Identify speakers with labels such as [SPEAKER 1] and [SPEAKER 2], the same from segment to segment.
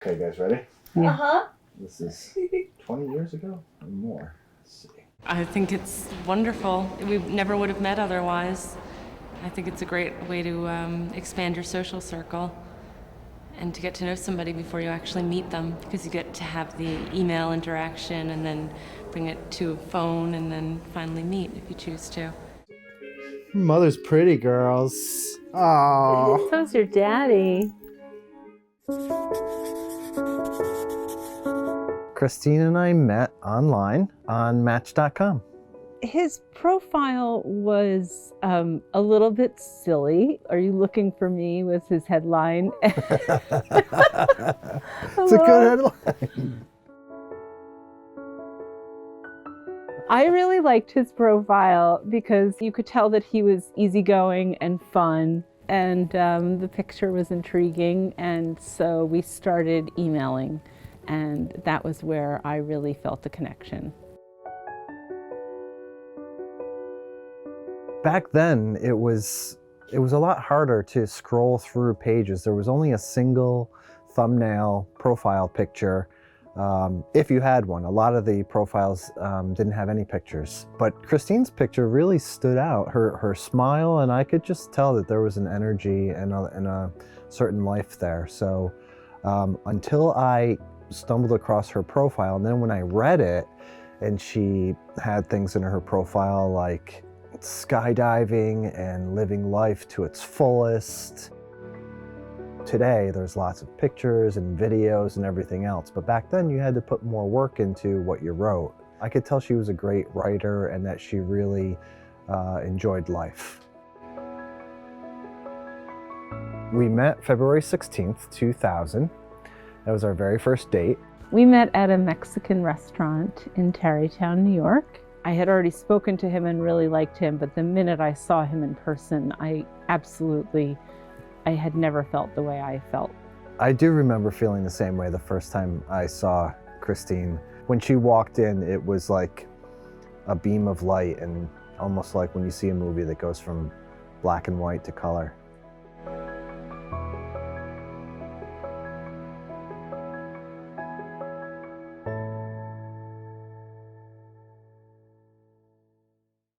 [SPEAKER 1] Okay, guys, ready?
[SPEAKER 2] Yeah.
[SPEAKER 3] Uh-huh.
[SPEAKER 1] This is 20 years ago or more. Let's see.
[SPEAKER 4] I think it's wonderful. We never would have met otherwise. I think it's a great way to expand your social circle and to get to know somebody before you actually meet them, because you get to have the email interaction and then bring it to a phone and then finally meet if you choose to.
[SPEAKER 1] Mother's pretty, girls. Oh.
[SPEAKER 2] So's your daddy.
[SPEAKER 1] Christine and I met online on Match.com.
[SPEAKER 2] His profile was a little bit silly. Are you looking for me was his headline.
[SPEAKER 1] It's a good headline.
[SPEAKER 2] I really liked his profile because you could tell that he was easygoing and fun, and the picture was intriguing, and so we started emailing, and that was where I really felt the connection.
[SPEAKER 1] Back then, it was a lot harder to scroll through pages. There was only a single thumbnail profile picture, if you had one. A lot of the profiles didn't have any pictures. But Christine's picture really stood out. Her smile, and I could just tell that there was an energy and a certain life there. So until I stumbled across her profile, and then when I read it, and she had things in her profile like skydiving and living life to its fullest. Today, there's lots of pictures and videos and everything else, but back then you had to put more work into what you wrote. I could tell she was a great writer and that she really enjoyed life. We met February 16th, 2000. That was our very first date.
[SPEAKER 2] We met at a Mexican restaurant in Tarrytown, New York. I had already spoken to him and really liked him, but the minute I saw him in person, I had never felt the way I felt.
[SPEAKER 1] I do remember feeling the same way the first time I saw Christine. When she walked in, it was like a beam of light, and almost like when you see a movie that goes from black and white to color.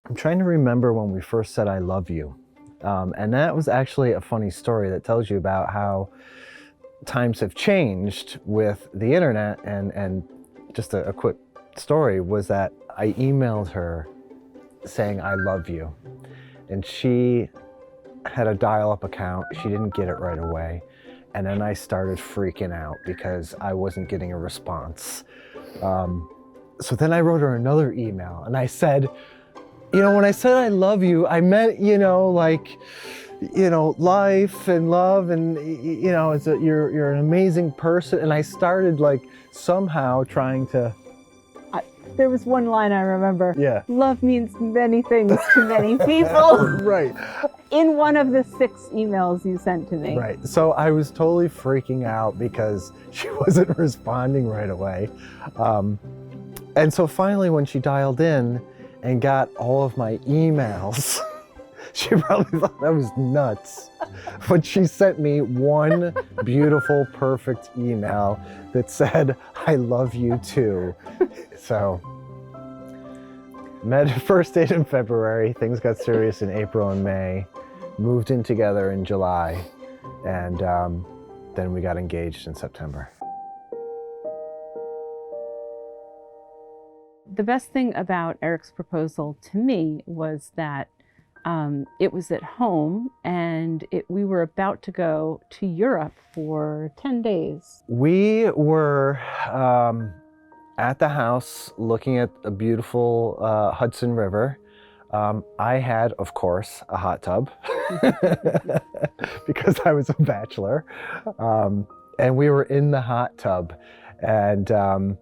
[SPEAKER 1] I'm trying to remember when we first said I love you. And that was actually a funny story that tells you about how times have changed with the internet. And just a quick story was that I emailed her saying I love you. And she had a dial-up account. She didn't get it right away. And then I started freaking out because I wasn't getting a response. So then I wrote her another email and I said, you know, when I said I love you, I meant, like, life and love, and, you're an amazing person. And I started, like, somehow trying to...
[SPEAKER 2] There was one line I remember.
[SPEAKER 1] Yeah.
[SPEAKER 2] Love means many things to many people.
[SPEAKER 1] Right.
[SPEAKER 2] In one of the 6 emails you sent to me.
[SPEAKER 1] Right. So I was totally freaking out because she wasn't responding right away. And so finally, when she dialed in and got all of my emails, she probably thought I was nuts. But she sent me one beautiful, perfect email that said, I love you too. So, met first date in February, things got serious in April and May, moved in together in July, and then we got engaged in September.
[SPEAKER 2] The best thing about Eric's proposal to me was that it was at home, and we were about to go to Europe for 10 days.
[SPEAKER 1] We were at the house looking at a beautiful Hudson River. I had, of course, a hot tub because I was a bachelor. And we were in the hot tub, and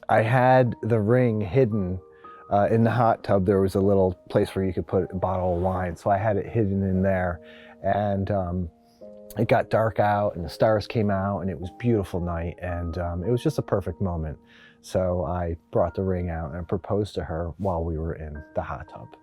[SPEAKER 1] I had the ring hidden in the hot tub. There was a little place where you could put a bottle of wine, so I had it hidden in there. And it got dark out and the stars came out and it was a beautiful night, and it was just a perfect moment. So I brought the ring out and proposed to her while we were in the hot tub.